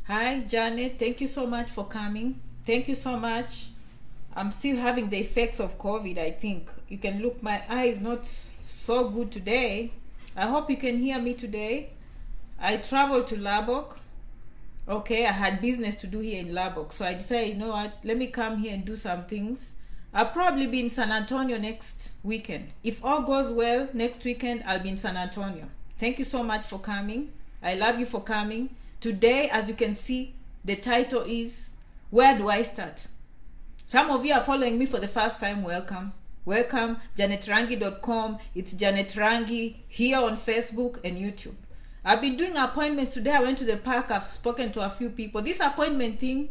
Hi, Janet. Thank you so much for coming. Thank you so much. I'm still having the effects of COVID, I think. You can look, my eye is not so good today. I hope you can hear me today. I traveled to Lubbock. Okay, I had business to do here in Lubbock. So I decided, you know what, let me come here and do some things. I'll probably be in San Antonio next weekend. If all goes well, next weekend I'll be in San Antonio. Thank you so much for coming. I love you for coming. Today, as you can see, the title is, Where Do I Start? Some of you are following me for the first time. Welcome. Welcome, janetrangi.com. It's Janet Rangi here on Facebook and YouTube. I've been doing appointments today. I went to the park. I've spoken to a few people. This appointment thing,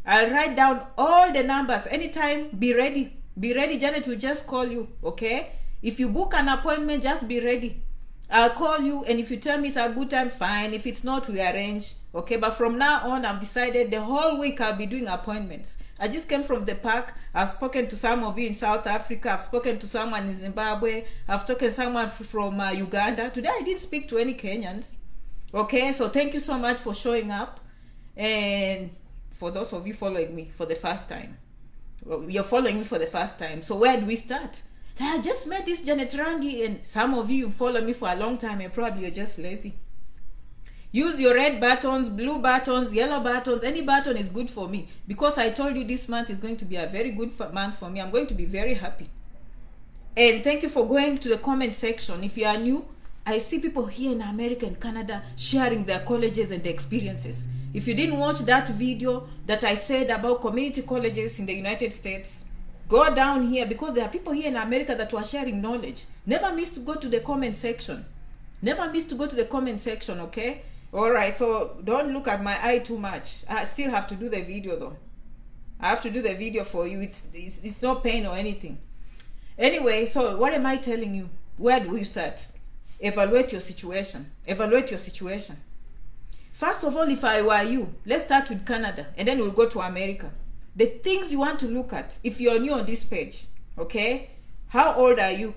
I'll write down all the numbers. Anytime, be ready. Be ready. Janet will just call you, okay? If you book an appointment, just be ready. I'll call you, and if you tell me it's a good time, fine. If it's not, we arrange, okay? But from now on, I've decided the whole week I'll be doing appointments. I just came from the park. I've spoken to some of you in South Africa. I've spoken to someone in Zimbabwe. I've spoken to someone from Uganda. Today, I didn't speak to any Kenyans, okay? So thank you so much for showing up. And for those of you following me for the first time, well, you're following me for the first time. So where do we start? I just met this Janet Rangi, and some of you follow me for a long time and probably you're just lazy. Use your red buttons, blue buttons, yellow buttons. Any button is good for me, because I told you this month is going to be a very good month for me. I'm going to be very happy. And thank you for going to the comment section. If you are new, I see people here in America and Canada sharing their colleges and their experiences. If you didn't watch that video that I said about community colleges in the United States, go down here, because there are people here in America that were sharing knowledge. Never miss to go to the comment section. Never miss to go to the comment section, okay? All right, so don't look at my eye too much. I still have to do the video though. I have to do the video for you. It's no pain or anything. Anyway, so what am I telling you? Where do we start? Evaluate your situation. Evaluate your situation. First of all, if I were you, let's start with Canada, and then we'll go to America. The things you want to look at, if you're new on this page, okay? How old are you?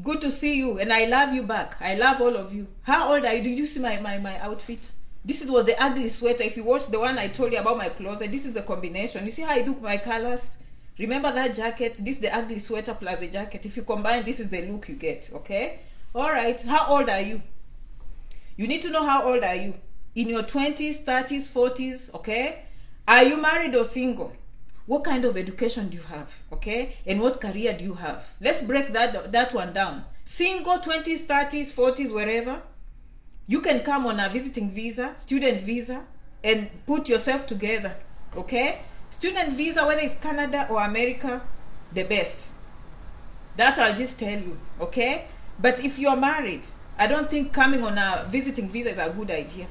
Good to see you, and I love you back. I love all of you. How old are you? Did you see my outfit? This was the ugly sweater. If you watch the one I told you about my closet, this is the combination. You see how I do my colors? Remember that jacket? This is the ugly sweater plus the jacket. If you combine, this is the look you get, okay? All right, how old are you? You need to know how old are you. In your 20s, 30s, 40s, okay? Are you married or single? What kind of education do you have, okay? And what career do you have? Let's break that one down. Single, 20s, 30s, 40s, wherever. You can come on a visiting visa, student visa, and put yourself together, okay? Student visa, whether it's Canada or America, the best. That I'll just tell you, okay? But if you're married, I don't think coming on a visiting visa is a good idea.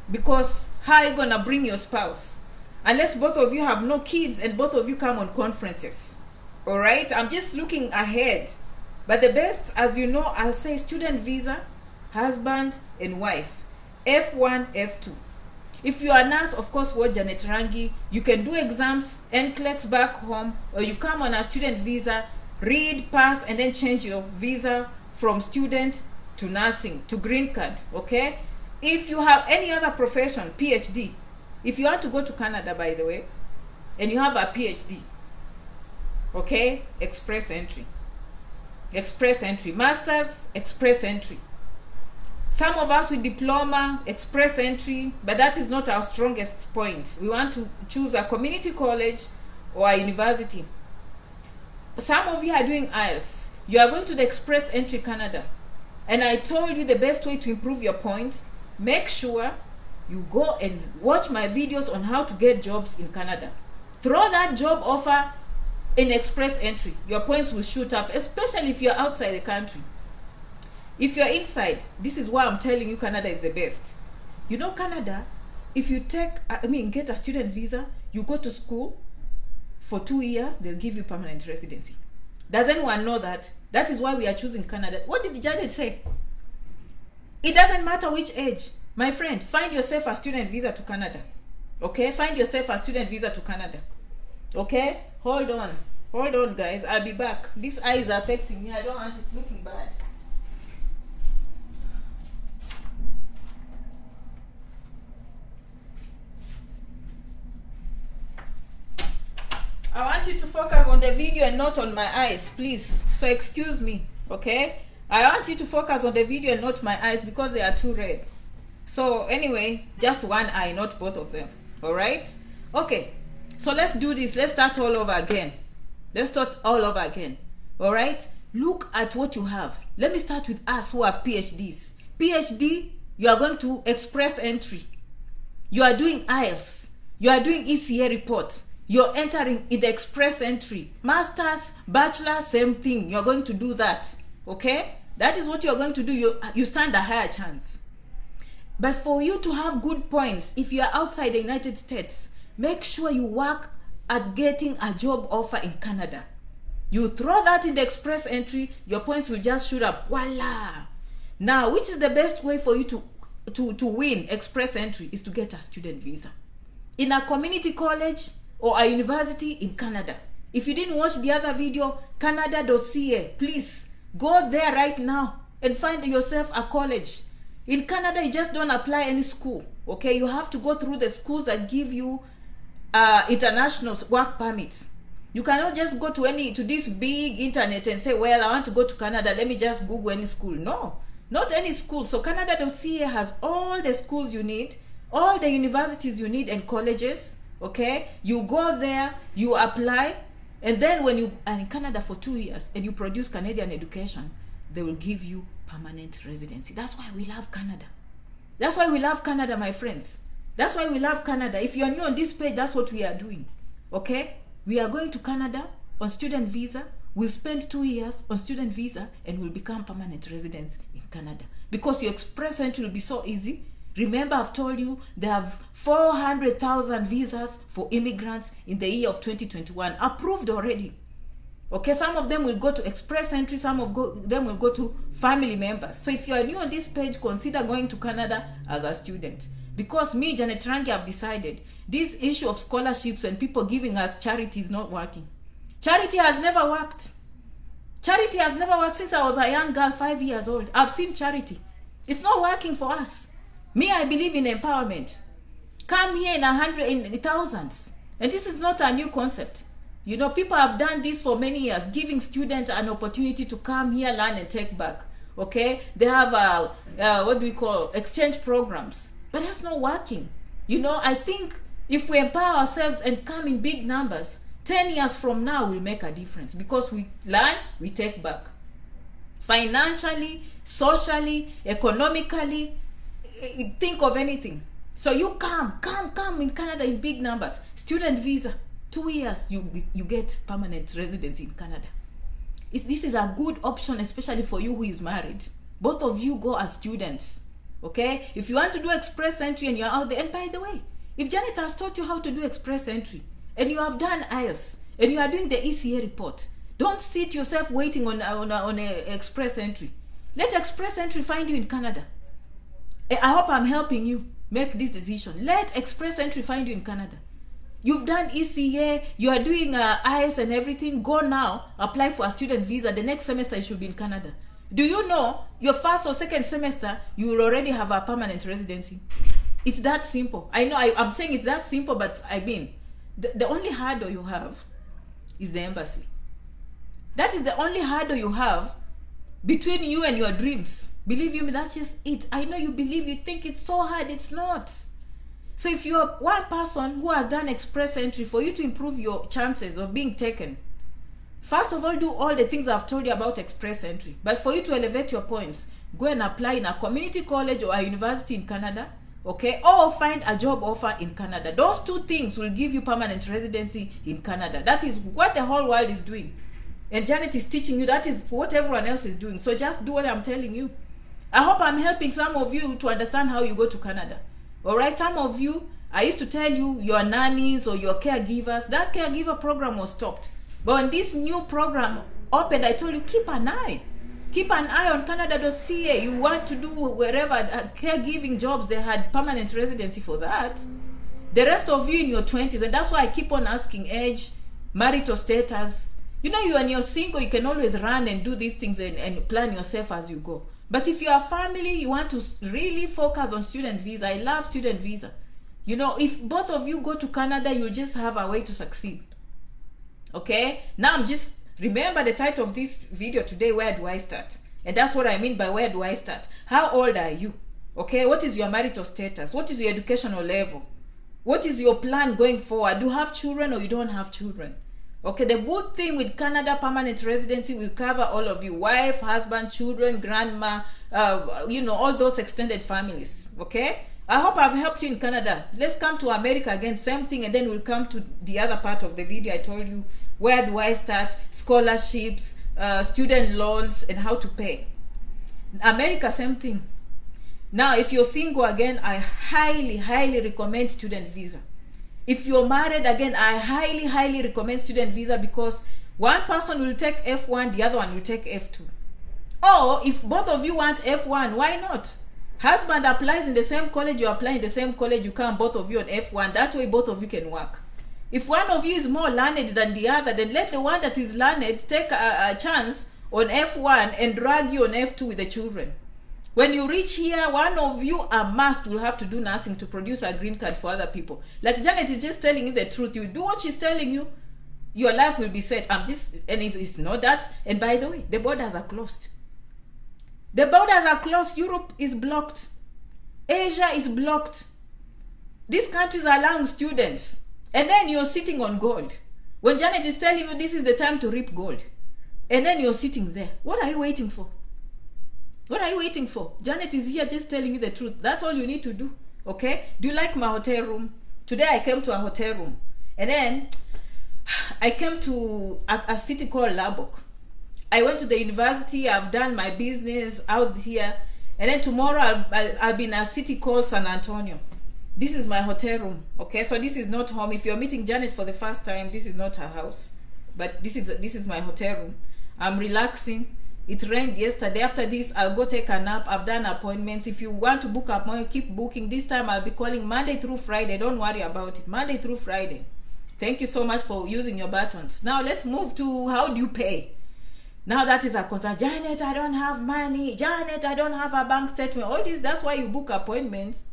Because how are you gonna bring your spouse? Unless both of you have no kids and both of you come on conferences. All right, I'm just looking ahead. But the best, as you know, I'll say student visa, husband and wife, F1, F2. If you are a nurse, of course, watch Janet Rangi. You can do exams, NCLEX back home, or you come on a student visa, read, pass, and then change your visa from student to nursing, to green card, okay? If you have any other profession, PhD, if you want to go to Canada, by the way, and you have a PhD, okay, express entry. Express entry. Masters, express entry. Some of us with diploma, express entry, but that is not our strongest point. We want to choose a community college or a university. Some of you are doing IELTS. You are going to the express entry Canada. And I told you the best way to improve your points, make sure you go and watch my videos on how to get jobs in Canada. Throw that job offer in express entry. Your points will shoot up, especially if you're outside the country. If you're inside, this is why I'm telling you Canada is the best. You know, Canada, if you get a student visa, you go to school for 2 years, they'll give you permanent residency. Does anyone know that? That is why we are choosing Canada. What did the judge say? It doesn't matter which age. My friend, find yourself a student visa to Canada. Okay? Find yourself a student visa to Canada. Okay? Hold on, guys. I'll be back. This eye is affecting me. I don't want it looking bad. want you to focus on the video and not on my eyes, please. So excuse me, okay? I want you to focus on the video and not my eyes because they are too red. So anyway, just one eye, not both of them. All right? Okay. So let's do this. Let's start all over again. Let's start all over again. All right? Look at what you have. Let me start with us who have PhDs. PhD, you are going to express entry. You are doing IELTS. You are doing ECA report. You're entering in the express entry. Masters, bachelor, same thing. You're going to do that. Okay? That is what you're going to do. You stand a higher chance. But for you to have good points, if you are outside the United States, make sure you work at getting a job offer in Canada. You throw that in the express entry, your points will just shoot up. Voila! Now, which is the best way for you to win express entry is to get a student visa. In a community college or a university in Canada. If you didn't watch the other video, canada.ca, please go there right now and find yourself a college. In Canada, you just don't apply any school, okay? You have to go through the schools that give you international work permits. You cannot just go to this big internet and say, well, I want to go to Canada, let me just Google any school. No, not any school. So canada.ca has all the schools you need, all the universities you need and colleges, okay? You go there, you apply, and then when you are in Canada for 2 years and you produce Canadian education, they will give you permanent residency. That's why we love Canada. That's why we love Canada, my friends. That's why we love Canada. If you're new on this page, that's what we are doing, okay? We are going to Canada on student visa. We'll spend 2 years on student visa and we'll become permanent residents in Canada. Because your express entry will be so easy. Remember, I've told you they have 400,000 visas for immigrants in the year of 2021, approved already. Okay, some of them will go to express entry, some of them will go to family members. So if you are new on this page, consider going to Canada as a student. Because me, Janet Rangi, have decided this issue of scholarships and people giving us charity is not working. Charity has never worked. Charity has never worked since I was a young girl, 5 years old. I've seen charity. It's not working for us. Me, I believe in empowerment. Come here in thousands. And this is not a new concept. You know, people have done this for many years, giving students an opportunity to come here, learn and take back. Okay? They have, exchange programs. But that's not working. You know, I think if we empower ourselves and come in big numbers, 10 years from now will make a difference. Because we learn, we take back. Financially, socially, economically, think of anything. So you come in Canada in big numbers. Student visa, 2 years, you get permanent residence in Canada. This is a good option, especially for you who is married. Both of you go as students, okay? If you want to do express entry and you're out there, and by the way, if Janet has taught you how to do express entry, and you have done IELTS, and you are doing the ECA report, don't sit yourself waiting on a express entry. Let express entry find you in Canada. I hope I'm helping you make this decision. Let express entry find you in Canada. You've done ECA, you are doing IELTS and everything. Go now, apply for a student visa. The next semester you should be in Canada. Do you know your first or second semester you will already have a permanent residency? It's that simple. I know I'm saying it's that simple, but I mean, the only hurdle you have is the embassy. That is the only hurdle you have between you and your dreams. Believe you me, that's just it. I know you believe, you think it's so hard. It's not. So if you're one person who has done express entry, for you to improve your chances of being taken, first of all, do all the things I've told you about express entry. But for you to elevate your points, go and apply in a community college or a university in Canada, okay? Or find a job offer in Canada. Those two things will give you permanent residency in Canada. That is what the whole world is doing. And Janet is teaching you that is what everyone else is doing. So just do what I'm telling you. I hope I'm helping some of you to understand how you go to Canada. All right, some of you, I used to tell you, your nannies or your caregivers, that caregiver program was stopped. But when this new program opened, I told you, keep an eye. Keep an eye on canada.ca. You want to do wherever caregiving jobs, they had permanent residency for that. The rest of you in your 20s, and that's why I keep on asking age, marital status. You know, when you're single, you can always run and do these things and plan yourself as you go. But if you are family, you want to really focus on student visa. I love student visa. You know, if both of you go to Canada, you'll just have a way to succeed. Okay, now I'm just, remember the title of this video today, where do I start? And that's what I mean by where do I start. How old are you? Okay, what is your marital status? What is your educational level? What is your plan going forward? Do you have children or you don't have children? Okay, the good thing with Canada permanent residency will cover all of you: wife, husband, children, grandma, all those extended families. Okay, I hope I've helped you in Canada. Let's come to America again, same thing, and then we'll come to the other part of the video. I told you, where do I start? Scholarships, student loans, and how to pay. America, same thing. Now, if you're single again, I highly recommend student visa. If you're married again, I highly recommend student visa, because one person will take F1, the other one will take F2. Or if both of you want F1, why not? Husband applies in the same college, you apply in the same college, you come both of you on F1. That way both of you can work. If one of you is more learned than the other, then let the one that is learned take a chance on F1 and drag you on F2 with the children. When you reach here, one of you a must will have to do nursing to produce a green card for other people. Like Janet is just telling you the truth. You do what she's telling you, your life will be set. And it's not that. And by the way, the borders are closed. The borders are closed. Europe is blocked. Asia is blocked. These countries are allowing students. And then you're sitting on gold. When Janet is telling you this is the time to reap gold, and then you're sitting there, what are you waiting for? What are you waiting for? Janet is here just telling you the truth. That's all you need to do. Okay? Do you like my hotel room? Today I came to a hotel room. And then I came to a city called Lubbock. I went to the university. I've done my business out here. And then tomorrow I'll be in a city called San Antonio. This is my hotel room. Okay? So this is not home. If you're meeting Janet for the first time, this is not her house. But this is my hotel room. I'm relaxing. It rained yesterday. After this, I'll go take a nap. I've done appointments. If you want to book appointment, keep booking. This time I'll be calling Monday through Friday. Don't worry about it. Monday through Friday. Thank you so much for using your buttons. Now let's move to how do you pay. Now that is a concern. Janet, I don't have money. Janet, I don't have a bank statement. All this, that's why you book appointments.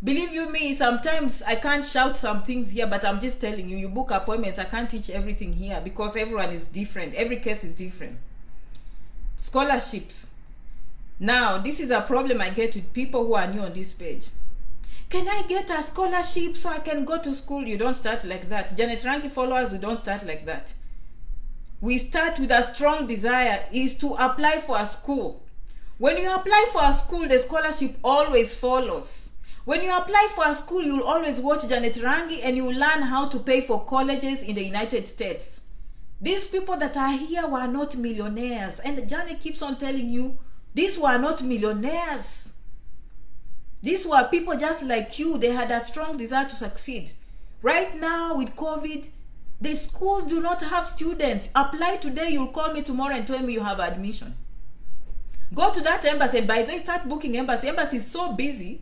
Believe you me, sometimes I can't shout some things here, but I'm just telling you, you book appointments. I can't teach everything here because everyone is different. Every case is different. Scholarships. Now, this is a problem I get with people who are new on this page. Can I get a scholarship so I can go to school? You don't start like that. Janet Rangi followers, we don't start like that. We start with a strong desire is to apply for a school. When you apply for a school, the scholarship always follows. When you apply for a school, you'll always watch Janet Rangi and you'll learn how to pay for colleges in the United States. These people that are here were not millionaires. And Janet keeps on telling you, these were not millionaires. These were people just like you. They had a strong desire to succeed. Right now with COVID, the schools do not have students. Apply today, you'll call me tomorrow and tell me you have admission. Go to that embassy, and by the way, start booking embassy. Embassy is so busy.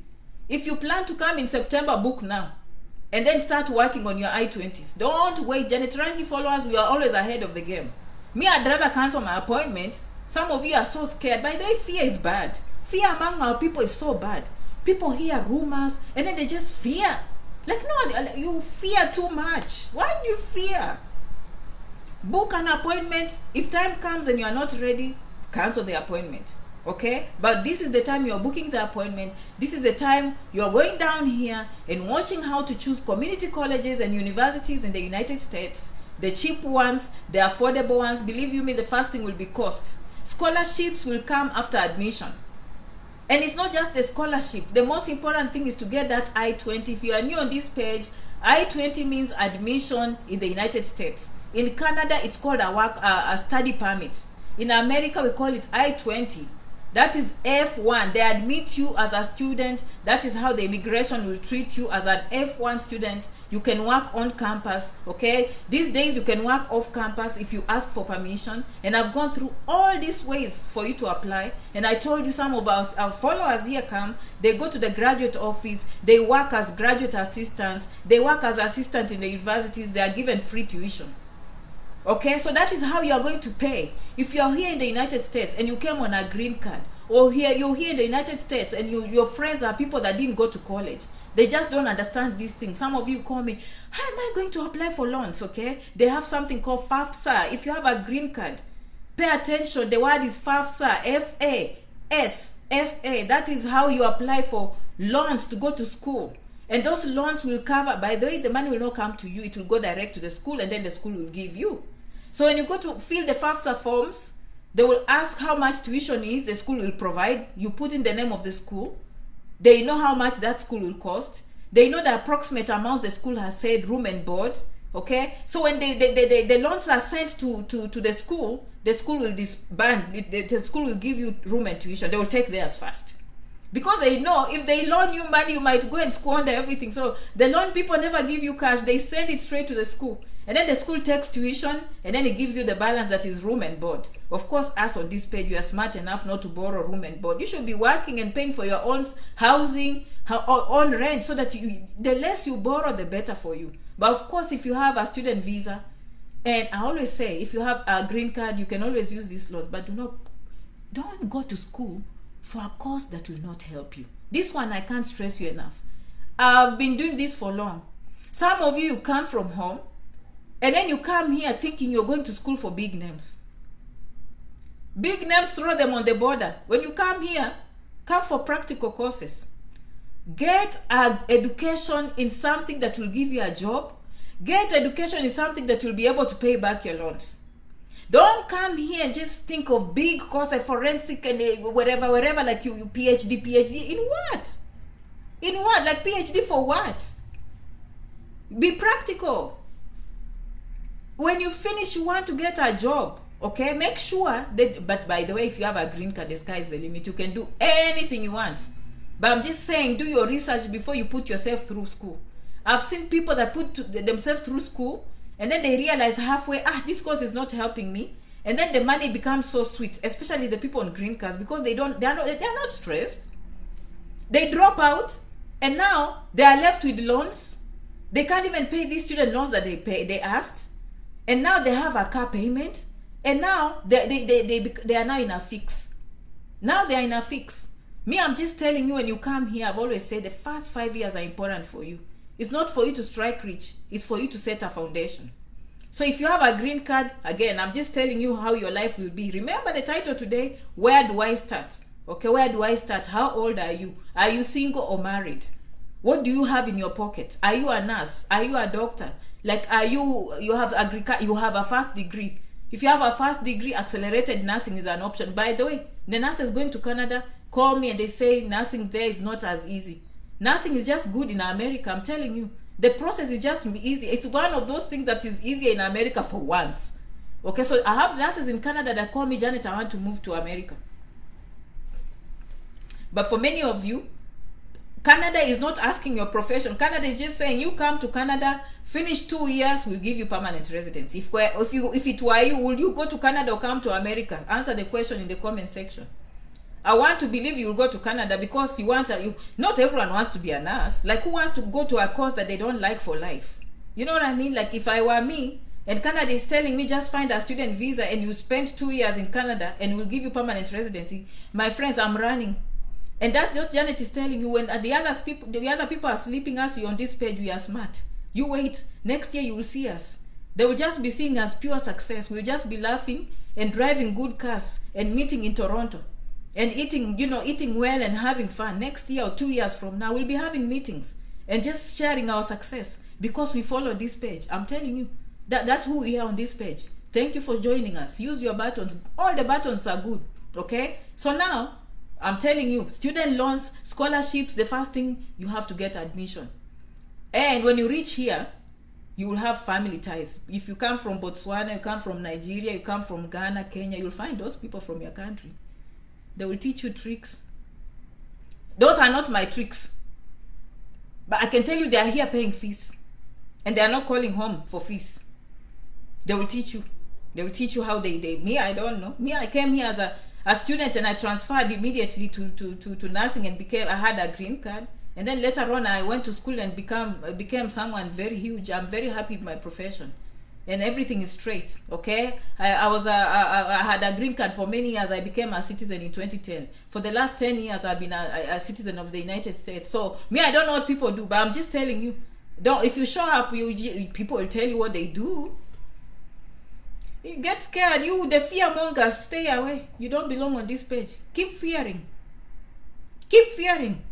If you plan to come in September, book now. And then start working on your I-20s. Don't wait. Janet Rangi followers, we are always ahead of the game. Me, I'd rather cancel my appointment. Some of you are so scared. By the way, fear is bad. Fear among our people is so bad. People hear rumors and then they just fear. Like, no, you fear too much. Why do you fear? Book an appointment. If time comes and you are not ready, cancel the appointment. Okay, but this is the time you're booking the appointment. This is the time you're going down here and watching how to choose community colleges and universities in the United States. The cheap ones, the affordable ones. Believe you me, the first thing will be cost. Scholarships will come after admission. And it's not just the scholarship. The most important thing is to get that I-20. If you are new on this page, I-20 means admission in the United States. In Canada, it's called a study permit. In America, we call it I-20. That is F1. They admit you as a student. That is how the immigration will treat you as an F1 student. You can work on campus, okay? These days you can work off campus if you ask for permission. And I've gone through all these ways for you to apply. And I told you some of our followers here come. They go to the graduate office. They work as graduate assistants. They work as assistants in the universities. They are given free tuition. Okay, so that is how you are going to pay. If you are here in the United States and you came on a green card, Or here, you're here in the United States, and your friends are people that didn't go to college. They just don't understand these things. Some of you call me, how am I going to apply for loans? Okay, they have something called FAFSA. If you have a green card, pay attention. The word is FAFSA, FASFA. That is how you apply for loans to go to school. And those loans will cover, by the way, the money will not come to you. It will go direct to the school, and then the school will give you. So when you go to fill the FAFSA forms, they will ask how much tuition is the school will provide. You put in the name of the school. They know how much that school will cost. They know the approximate amount the school has said, room and board. Okay, so when the loans are sent to the school will disband. The school will give you room and tuition. They will take theirs first, because they know if they loan you money, you might go and squander everything. So the loan people never give you cash. They send it straight to the school, and then the school takes tuition, and then it gives you the balance that is room and board. Of course, us on this page, you are smart enough not to borrow room and board. You should be working and paying for your own housing, own rent, so that the less you borrow, the better for you. But of course, if you have a student visa, and I always say, if you have a green card, you can always use these laws, but don't go to school for a course that will not help you. This one, I can't stress you enough. I've been doing this for long. Some of you come from home, and then you come here thinking you're going to school for big names. Big names, throw them on the border. When you come here, come for practical courses. Get an education in something that will give you a job. Get education in something that will be able to pay back your loans. Don't come here and just think of big courses, forensic and wherever, like you PhD. In what? In what? Like PhD for what? Be practical. When you finish, you want to get a job. Okay, make sure that, but by the way, if you have a green card, the sky is the limit. You can do anything you want. But I'm just saying, do your research before you put yourself through school. I've seen people that put themselves through school, and then they realize halfway, this course is not helping me. And then the money becomes so sweet, especially the people on green cards, because they're not stressed. They drop out, and now they are left with loans. They can't even pay these student loans that they asked. And now they have a car payment. And now they are now in a fix. Now they are in a fix. Me, I'm just telling you, when you come here, I've always said the first 5 years are important for you. It's not for you to strike rich. It's for you to set a foundation. So if you have a green card, again, I'm just telling you how your life will be. Remember the title today, where do I start? Okay, where do I start? How old are you? Are you single or married? What do you have in your pocket? Are you a nurse? Are you a doctor? Like, you have a first degree? If you have a first degree, accelerated nursing is an option. By the way, the nurses going to Canada call me and they say nursing there is not as easy. Nursing is just good in America, I'm telling you. The process is just easy. It's one of those things that is easier in America for once. Okay, so I have nurses in Canada that call me, Janet, I want to move to America. But for many of you, Canada is not asking your profession. Canada is just saying, you come to Canada, finish 2 years, we'll give you permanent residency. If it were you, would you go to Canada or come to America? Answer the question in the comment section. I want to believe you will go to Canada because not everyone wants to be a nurse. Like, who wants to go to a course that they don't like for life? You know what I mean? Like, if I were me, and Canada is telling me just find a student visa and you spend 2 years in Canada and we'll give you permanent residency, my friends, I'm running. And that's just Janet is telling you. When the other people are sleeping us, you on this page, we are smart. You wait. Next year you will see us. They will just be seeing us pure success. We'll just be laughing and driving good cars and meeting in Toronto and eating well and having fun. Next year or 2 years from now, we'll be having meetings and just sharing our success because we follow this page. I'm telling you, that's who we are on this page. Thank you for joining us. Use your buttons. All the buttons are good. Okay? So now, I'm telling you, student loans, scholarships, the first thing, you have to get admission. And when you reach here, you will have family ties. If you come from Botswana, you come from Nigeria, you come from Ghana, Kenya, you'll find those people from your country. They will teach you tricks. Those are not my tricks. But I can tell you, they are here paying fees. And they are not calling home for fees. They will teach you. They will teach you how me, I don't know. Me, I came here as a student and I transferred immediately to nursing and I had a green card. And then later on I went to school and became someone very huge. I'm very happy with my profession. and everything is straight. Okay, I had a green card for many years. I became a citizen in 2010. For the last 10 years, I've been a citizen of the United States. So me, I don't know what people do, but I'm just telling you. Don't, if you show up, people will tell you what they do. You get scared. You, the fearmongers, stay away. You don't belong on this page. Keep fearing. Keep fearing.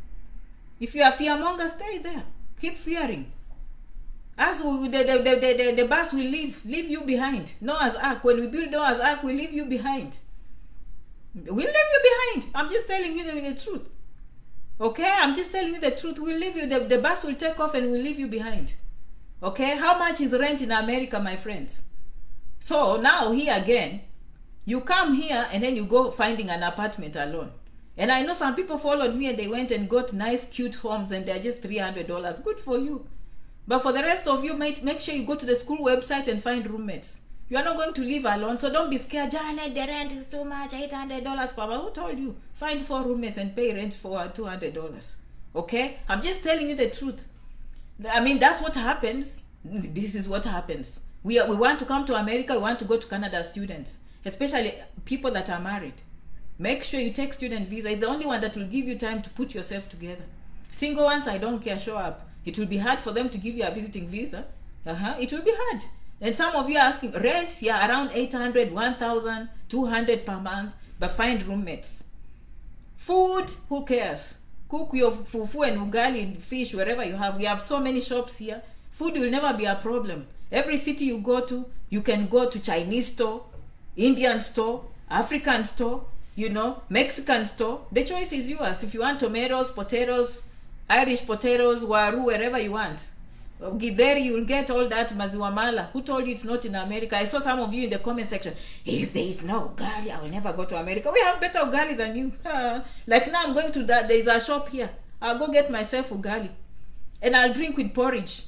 If you are fearmonger, stay there. Keep fearing. As the bus will leave you behind. Noah's Ark. When we build Noah's Ark, we leave you behind. We'll leave you behind. I'm just telling you the truth. Okay? I'm just telling you the truth. We'll leave you. The bus will take off and we'll leave you behind. Okay? How much is rent in America, my friends? So now here again, you come here and then you go finding an apartment alone. And I know some people followed me and they went and got nice, cute homes and they're just $300. Good for you. But for the rest of you, make sure you go to the school website and find roommates. You are not going to live alone, so don't be scared. Janet, the rent is too much, $800 per month. Who told you? Find 4 roommates and pay rent for $200. Okay? I'm just telling you the truth. I mean, that's what happens. This is what happens. We want to come to America, we want to go to Canada, students, especially people that are married. Make sure you take student visa. It's the only one that will give you time to put yourself together. Single ones, I don't care, show up. It will be hard for them to give you a visiting visa. It will be hard. And some of you are asking, rent, yeah, around $800, $1,000, $200 per month, but find roommates. Food, who cares? Cook your fufu and ugali, fish, wherever you have. We have so many shops here. Food will never be a problem. Every city you go to, you can go to Chinese store, Indian store, African store, Mexican store. The choice is yours. If you want tomatoes, potatoes, Irish potatoes, waru, wherever you want. There you will get all that maziwa mala. Who told you it's not in America? I saw some of you in the comment section. If there is no ugali, I will never go to America. We have better ugali than you. Like now I'm going to that. There is a shop here. I'll go get myself ugali. And I'll drink with porridge.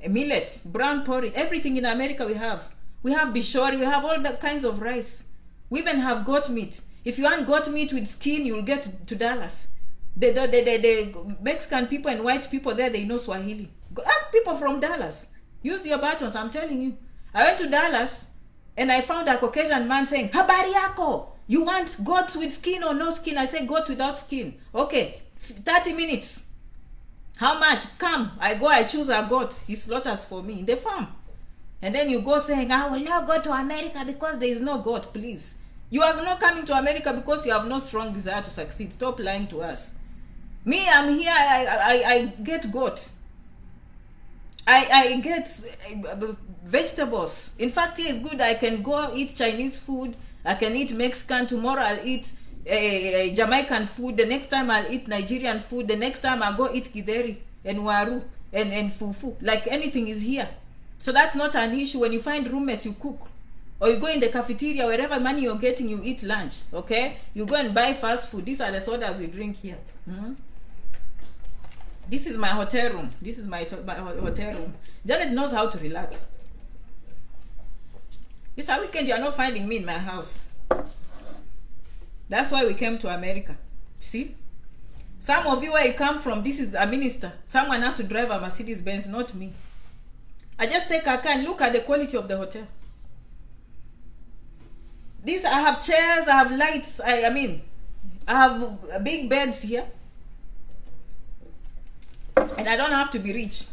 Millet, brown porridge, everything in America we have. We have bishori, we have all the kinds of rice. We even have goat meat. If you want goat meat with skin, you'll get to Dallas. The Mexican people and white people there, they know Swahili. Ask people from Dallas. Use your buttons, I'm telling you. I went to Dallas and I found a Caucasian man saying, habari yako, you want goat with skin or no skin? I say goat without skin. Okay, 30 minutes. How much? Come. I choose a goat. He slaughters for me in the farm. And then you go saying, I will not go to America because there is no goat, please. You are not coming to America because you have no strong desire to succeed. Stop lying to us. Me, I'm here. I get goat. I get vegetables. In fact, here is good. I can go eat Chinese food. I can eat Mexican. Tomorrow I'll eat Jamaican food. The next time I'll eat Nigerian food. The next time I'll go eat githeri and waru and fufu. Like anything is here. So that's not an issue. When you find roommates, you cook. Or you go in the cafeteria, wherever money you're getting, you eat lunch. Okay? You go and buy fast food. These are the sodas we drink here. This is my hotel room. This is my hotel room. Janet knows how to relax. This weekend you are not finding me in my house. That's why we came to America. See? Some of you where you come from, this is a minister. Someone has to drive a Mercedes Benz, not me. I just take a car and look at the quality of the hotel. This, I have chairs, I have lights, I have big beds here. And I don't have to be rich.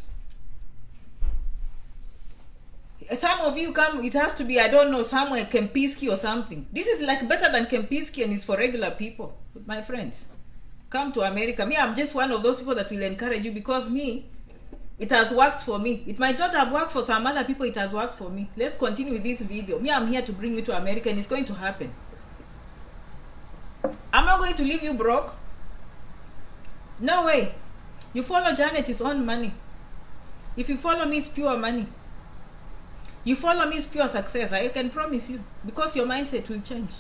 Some of you come, it has to be, I don't know, somewhere Kempinski or something. This is like better than Kempinski and it's for regular people. My friends, come to America. Me, I'm just one of those people that will encourage you because me, it has worked for me. It might not have worked for some other people, it has worked for me. Let's continue with this video. Me, I'm here to bring you to America and it's going to happen. I'm not going to leave you broke. No way. You follow Janet, it's on money. If you follow me, it's pure money. You follow me, it's pure success. I can promise you. Because your mindset will change.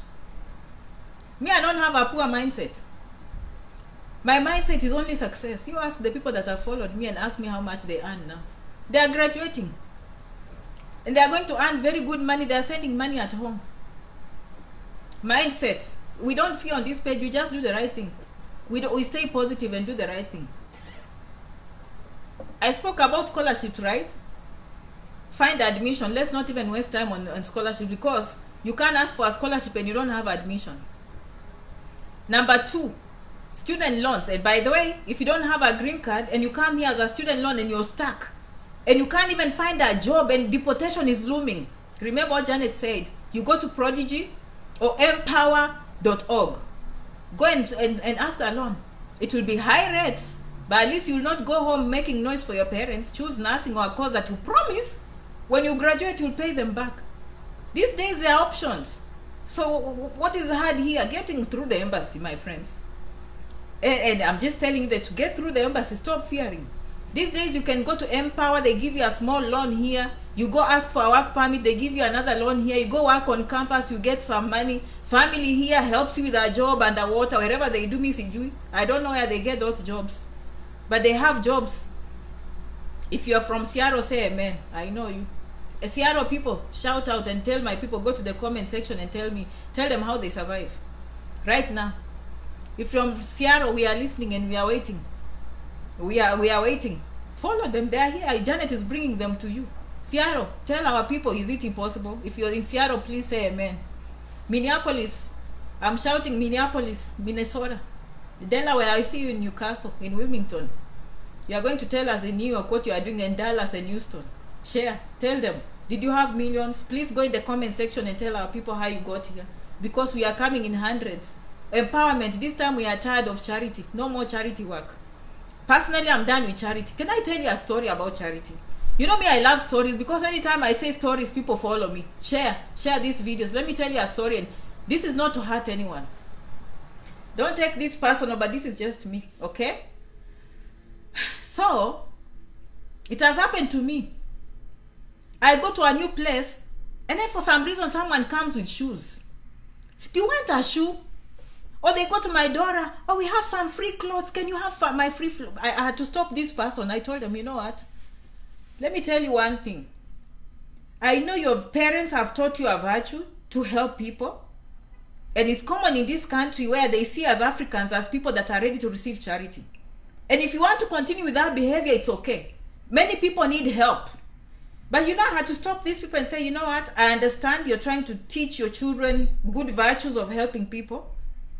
Me, I don't have a poor mindset. My mindset is only success. You ask the people that have followed me and ask me how much they earn now. They are graduating. And they are going to earn very good money. They are sending money at home. Mindset. We don't fear on this page. We just do the right thing. We stay positive and do the right thing. I spoke about scholarships, right? find admission. Let's not even waste time on scholarship, because you can't ask for a scholarship and you don't have admission. Number 2, student loans. And by the way, if you don't have a green card and you come here as a student loan and you're stuck and you can't even find a job and deportation is looming, remember what Janet said. You go to Prodigy or empower.org. Go and ask a loan. It will be high rates, but at least you will not go home making noise for your parents. Choose nursing or a course that you promise when you graduate you'll pay them back. These days there are options. So what is hard here? Getting through the embassy, my friends. And I'm just telling you that to get through the embassy, stop fearing. These days you can go to Empower, they give you a small loan here. You go ask for a work permit, they give you another loan here. You go work on campus, you get some money. Family here helps you with a job underwater, wherever they do Missy. I don't know where they get those jobs, but they have jobs. If you're from Seattle, say amen. I know you. Seattle people, shout out and tell my people, go to the comment section and tell them how they survive right now. If from Seattle, we are listening and we are waiting. We are waiting. Follow them. They are here. Janet is bringing them to you. Seattle, tell our people, is it impossible? If you're in Seattle, please say amen. Minneapolis, I'm shouting Minneapolis, Minnesota. Delaware, I see you in Newcastle, in Wilmington. You are going to tell us in New York what you are doing in Dallas and Houston. Share, tell them. Did you have millions? Please go in the comment section and tell our people how you got here. Because we are coming in hundreds. Empowerment, this time we are tired of charity. No more charity work. Personally, I'm done with charity. Can I tell you a story about charity? You know me, I love stories, because anytime I say stories, people follow me. Share these videos. Let me tell you a story, and this is not to hurt anyone. Don't take this personal, but this is just me, okay? So, it has happened to me. I go to a new place, and then for some reason, someone comes with shoes. Do you want a shoe? Or they go to my daughter, oh, we have some free clothes. Can you have my free clothes? I had to stop this person. I told them, you know what? Let me tell you one thing. I know your parents have taught you a virtue to help people. And it's common in this country where they see us Africans as people that are ready to receive charity. And if you want to continue with that behavior, it's okay. Many people need help. But you know, I had to stop these people and say, you know what? I understand you're trying to teach your children good virtues of helping people,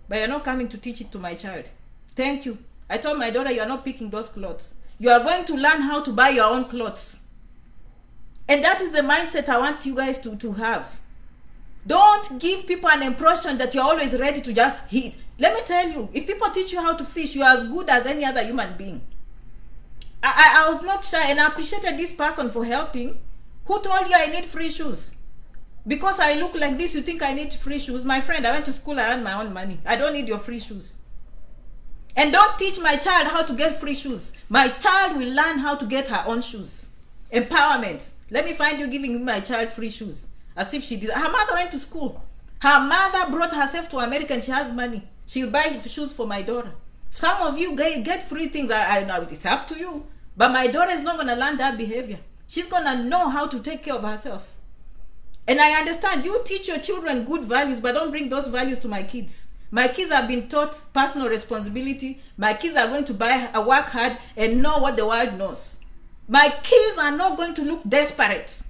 but you're not coming to teach it to my child. Thank you. I told my daughter, you are not picking those clothes. You are going to learn how to buy your own clothes. And that is the mindset I want you guys to have. Don't give people an impression that you're always ready to just hit. Let me tell you, if people teach you how to fish, you are as good as any other human being. I was not shy, and I appreciated this person for helping. Who told you I need free shoes? Because I look like this, you think I need free shoes? My friend, I went to school, I earned my own money. I don't need your free shoes. And don't teach my child how to get free shoes. My child will learn how to get her own shoes. Empowerment. Let me find you giving my child free shoes. As if she did. Her mother went to school. Her mother brought herself to America and she has money. She'll buy shoes for my daughter. Some of you get free things. I know it's up to you. But my daughter is not going to learn that behavior. She's going to know how to take care of herself. And I understand you teach your children good values, but don't bring those values to my kids. My kids have been taught personal responsibility. My kids are going to work hard and know what the world knows. My kids are not going to look desperate.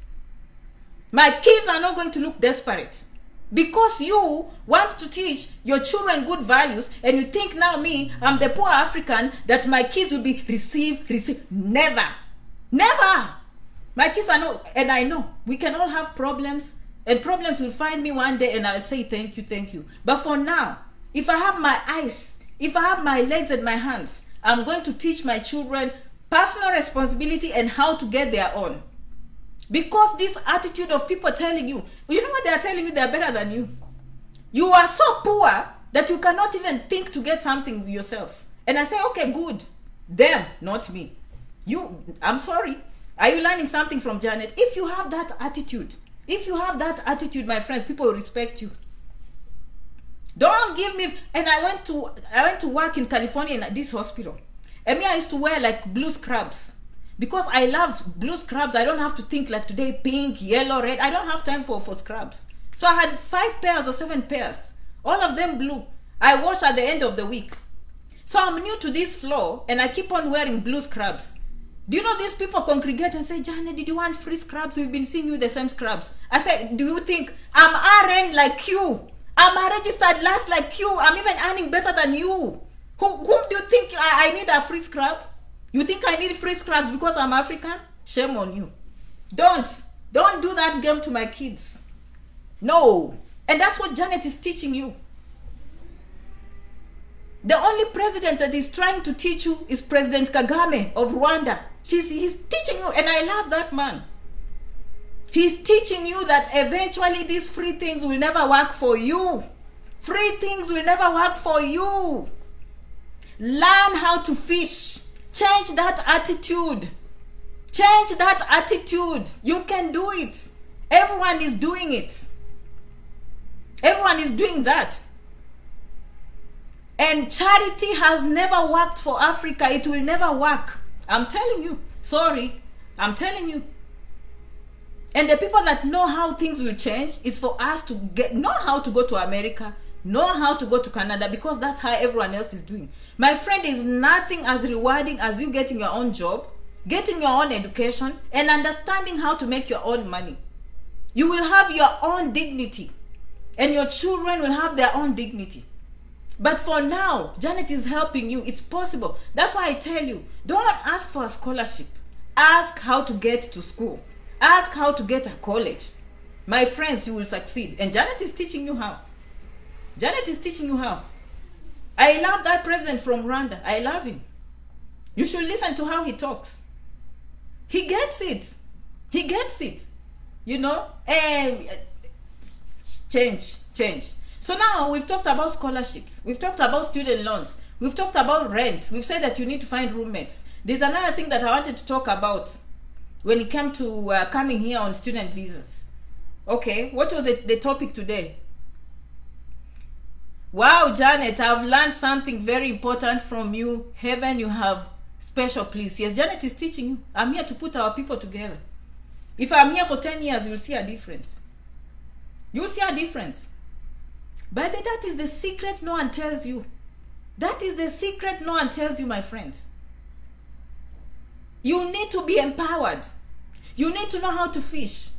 My kids are not going to look desperate. Because you want to teach your children good values and you think now me, I'm the poor African, that my kids will be received. Never. Never. My kids are not, and I know, we can all have problems, and problems will find me one day and I'll say thank you. But for now, if I have my eyes, if I have my legs and my hands, I'm going to teach my children personal responsibility and how to get their own. Because this attitude of people telling you, you know what they are telling you? They are better than you. You are so poor that you cannot even think to get something yourself. And I say, okay, good. Them, not me. You, I'm sorry. Are you learning something from Janet? If you have that attitude, my friends, people will respect you. Don't give me, and I went to work in California in this hospital. And me, I used to wear like blue scrubs. Because I love blue scrubs, I don't have to think like today, pink, yellow, red. I don't have time for scrubs. So I had 5 pairs or 7 pairs. All of them blue. I wash at the end of the week. So I'm new to this floor and I keep on wearing blue scrubs. Do you know these people congregate and say, Janet, did you want free scrubs? We've been seeing you the same scrubs. I said, do you think I'm RN like you? I'm a registered nurse like you. I'm even earning better than you. Whom do you think I need a free scrub? You think I need free scrubs because I'm African? Shame on you. Don't do that game to my kids. No. And that's what Janet is teaching you. The only president that is trying to teach you is President Kagame of Rwanda. He's teaching you, and I love that man. He's teaching you that eventually these free things will never work for you. Free things will never work for you. Learn how to fish. Change that attitude. Change that attitude. You can do it. Everyone is doing it. Everyone is doing that. And charity has never worked for Africa. It will never work. I'm telling you. Sorry. I'm telling you. And the people that know how things will change is for us to know how to go to America, know how to go to Canada, because that's how everyone else is doing. My friend, is nothing as rewarding as you getting your own job, getting your own education, and understanding how to make your own money. You will have your own dignity, and your children will have their own dignity. But for now, Janet is helping you. It's possible. That's why I tell you, don't ask for a scholarship. Ask how to get to school. Ask how to get a college. My friends, you will succeed. And Janet is teaching you how. Janet is teaching you how. I love that president from Rwanda. I love him. You should listen to how he talks. He gets it. He gets it. You know? And change. So now we've talked about scholarships. We've talked about student loans. We've talked about rent. We've said that you need to find roommates. There's another thing that I wanted to talk about when it came to coming here on student visas. Okay, what was the topic today? Wow, Janet, I've learned something very important from you. Heaven, you have special place. Yes, Janet is teaching you. I'm here to put our people together. If I'm here for 10 years, you'll see a difference. You'll see a difference. But that is the secret no one tells you. That is the secret no one tells you, my friends. You need to be empowered. You need to know how to fish.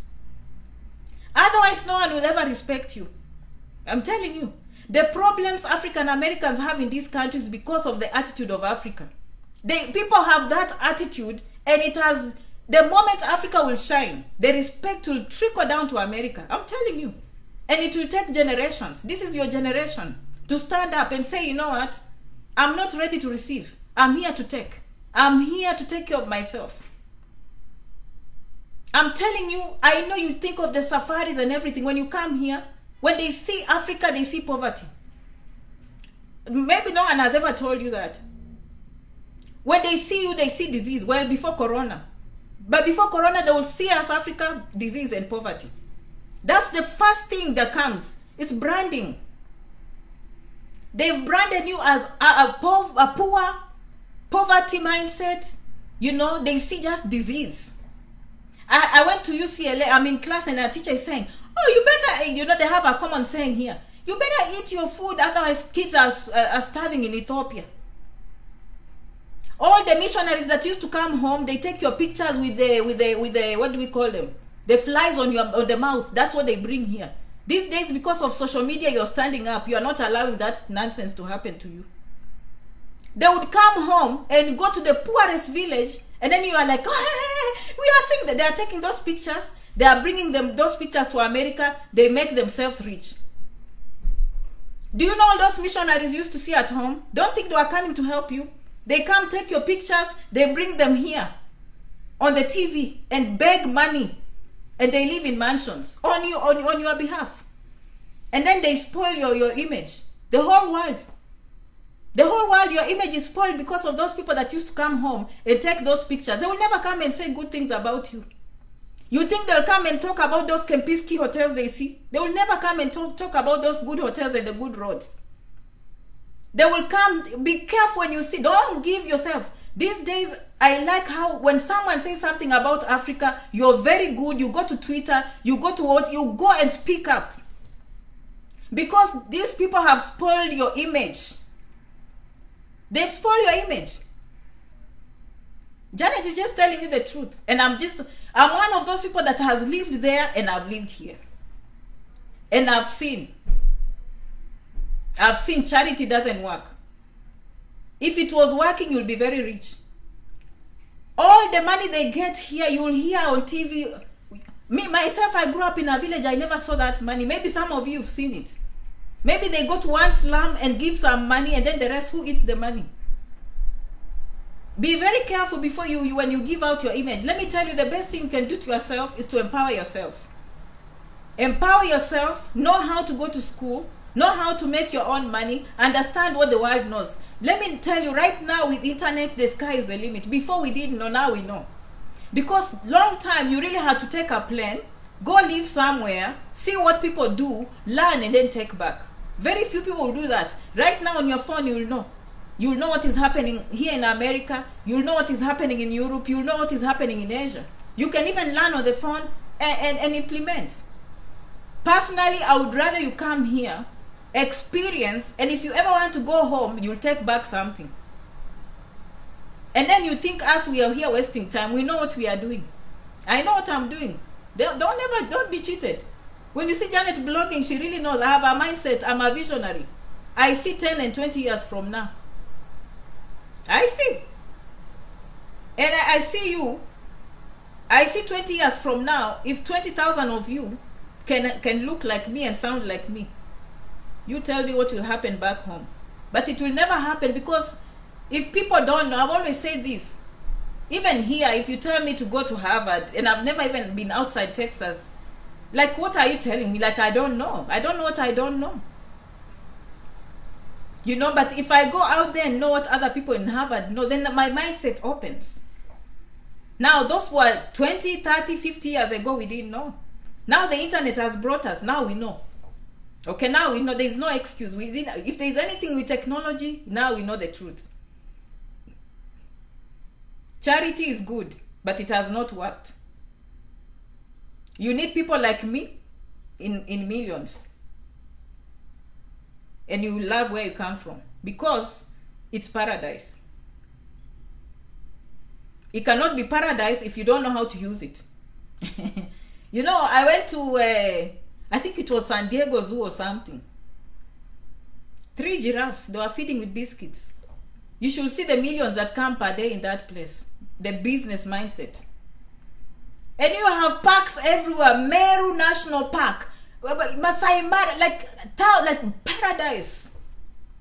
Otherwise, no one will ever respect you. I'm telling you. The problems African Americans have in these countries because of the attitude of Africa. People have that attitude, and it has, the moment Africa will shine, the respect will trickle down to America. I'm telling you. And it will take generations. This is your generation to stand up and say, you know what? I'm not ready to receive. I'm here to take. I'm here to take care of myself. I'm telling you, I know you think of the safaris and everything. When you come here, when they see Africa, they see poverty. Maybe no one has ever told you that. When they see you, they see disease. Well, before Corona. But before Corona, they will see as Africa, disease and poverty. That's the first thing that comes. It's branding. They've branded you as a poor, poverty mindset. You know, they see just disease. I went to UCLA. I'm in class and a teacher is saying, oh, you better, you know, they have a common saying here. You better eat your food, otherwise kids are starving in Ethiopia. All the missionaries that used to come home, they take your pictures with the what do we call them? The flies on the mouth. That's what they bring here. These days, because of social media, you're standing up. You are not allowing that nonsense to happen to you. They would come home and go to the poorest village, and then you are like, oh, hey, we are seeing that they are taking those pictures. They are bringing those pictures to America. They make themselves rich. Do you know all those missionaries used to see at home? Don't think they are coming to help you. They come take your pictures. They bring them here on the TV and beg money. And they live in mansions on your behalf. And then they spoil your image. The whole world. The whole world, your image is spoiled because of those people that used to come home and take those pictures. They will never come and say good things about you. You think they'll come and talk about those Kempinski hotels they see? They will never come and talk about those good hotels and the good roads. They will come. Be careful when you see. Don't give yourself. These days, I like how when someone says something about Africa, you're very good. You go to Twitter, you go to what, you go and speak up. Because these people have spoiled your image. They've spoiled your image. Janet is just telling you the truth. And I'm one of those people that has lived there and I've lived here. And I've seen charity doesn't work. If it was working, you'll be very rich. All the money they get here, you'll hear on TV. Me, myself, I grew up in a village. I never saw that money. Maybe some of you have seen it. Maybe they go to one slum and give some money, and then the rest, who eats the money? Be very careful before when you give out your image. Let me tell you, the best thing you can do to yourself is to empower yourself. Empower yourself, know how to go to school, know how to make your own money, understand what the world knows. Let me tell you, right now with internet, the sky is the limit. Before we didn't know, now we know. Because long time, you really had to take a plane, go live somewhere, see what people do, learn, and then take back. Very few people will do that. Right now on your phone, you'll know. You'll know what is happening here in America. You'll know what is happening in Europe. You'll know what is happening in Asia. You can even learn on the phone and implement. Personally, I would rather you come here, experience, and if you ever want to go home, you'll take back something. And then you think us, we are here wasting time. We know what we are doing. I know what I'm doing. Don't be cheated. When you see Janet blogging, she really knows. I have a mindset. I'm a visionary. I see 10 and 20 years from now. I see. And I see you. I see 20 years from now, if 20,000 of you can look like me and sound like me, you tell me what will happen back home. But it will never happen, because if people don't know, I've always said this, even here, if you tell me to go to Harvard, and I've never even been outside Texas, like, what are you telling me? Like, I don't know. I don't know what I don't know. You know, but if I go out there and know what other people in Harvard know, then my mindset opens. Now, those were 20, 30, 50 years ago, we didn't know. Now the internet has brought us. Now we know. Okay, now we know. There's no excuse. If there's anything with technology, now we know the truth. Charity is good, but it has not worked. You need people like me in millions. And you love where you come from, because it's paradise. It cannot be paradise if you don't know how to use it. You know, I went to, I think it was San Diego Zoo or something. 3 giraffes, they were feeding with biscuits. You should see the millions that come per day in that place. The business mindset. And you have parks everywhere. Meru National Park, Masai Mara, like paradise.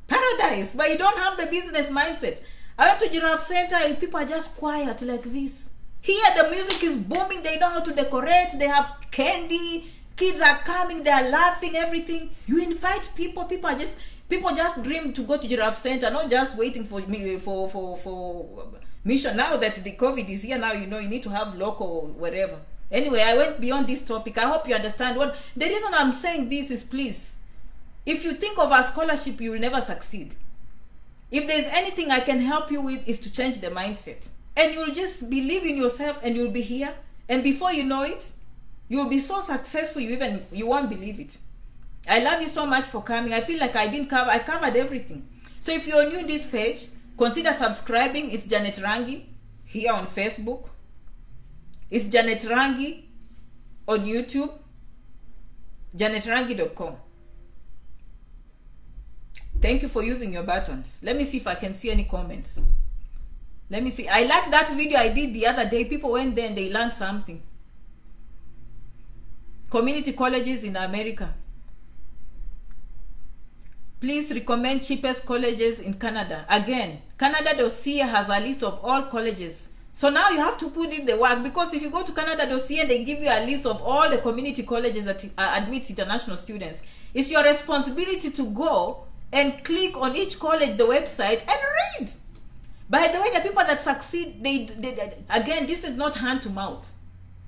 Paradise, but you don't have the business mindset. I went to Giraffe Center and people are just quiet like this. Here the music is booming, they know how to decorate, they have candy, kids are coming, they are laughing, everything. You invite people, people just dream to go to Giraffe Center, not just waiting for mission. Now that the COVID is here, now you know you need to have local wherever. Anyway, I went beyond this topic. I hope you understand what the reason I'm saying this is, please, if you think of a scholarship, you will never succeed. If there's anything I can help you with, is to change the mindset. And you'll just believe in yourself and you'll be here. And before you know it, you'll be so successful you won't believe it. I love you so much for coming. I feel like I covered everything. So if you're new to this page, consider subscribing. It's Janet Rangi here on Facebook. It's Janet Rangi on YouTube. JanetRangi.com. Thank you for using your buttons. Let me see if I can see any comments. Let me see. I like that video I did the other day. People went there and they learned something. Community colleges in America. Please recommend cheapest colleges in Canada. Again, Canada.ca has a list of all colleges. So now you have to put in the work, because if you go to Canada.ca, they give you a list of all the community colleges that admit international students. It's your responsibility to go and click on each college, the website, and read. By the way, the people that succeed, again, this is not hand to mouth.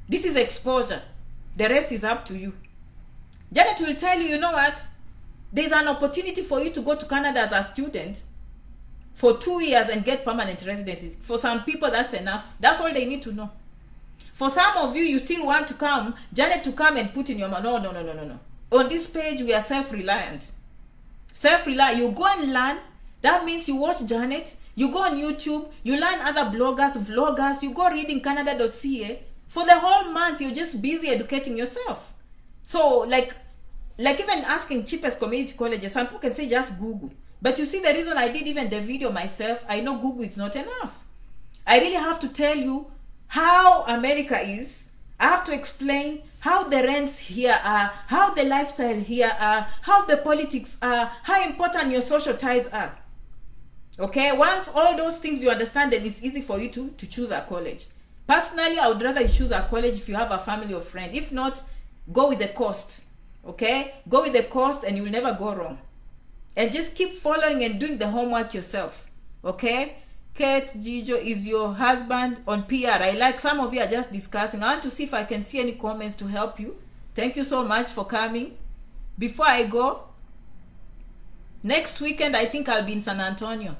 This is exposure. The rest is up to you. Janet will tell you, you know what? There's an opportunity for you to go to Canada as a student for 2 years and get permanent residency. For some people, that's enough. That's all they need to know. For some of you, you still want to come, Janet to come and put in your mind, no. On this page, we are self-reliant. Self-reliant. You go and learn. That means you watch Janet, You go on YouTube, you learn other bloggers, vloggers, you go reading Canada.ca. For the whole month, you're just busy educating yourself. So like even asking cheapest community colleges, some people can say just Google. But you see, the reason I did even the video myself, I know Google is not enough. I really have to tell you how America is. I have to explain how the rents here are, how the lifestyle here are, how the politics are, how important your social ties are. Okay, once all those things you understand, then it's easy for you to choose a college. Personally, I would rather you choose a college if you have a family or friend. If not, go with the cost. Okay, go with the cost and you will never go wrong. And just keep following and doing the homework yourself. Okay, Kate Gijo is your husband on PR. I like some of you are just discussing. I want to see if I can see any comments to help you. Thank you so much for coming. Before I go, next weekend I think I'll be in San Antonio.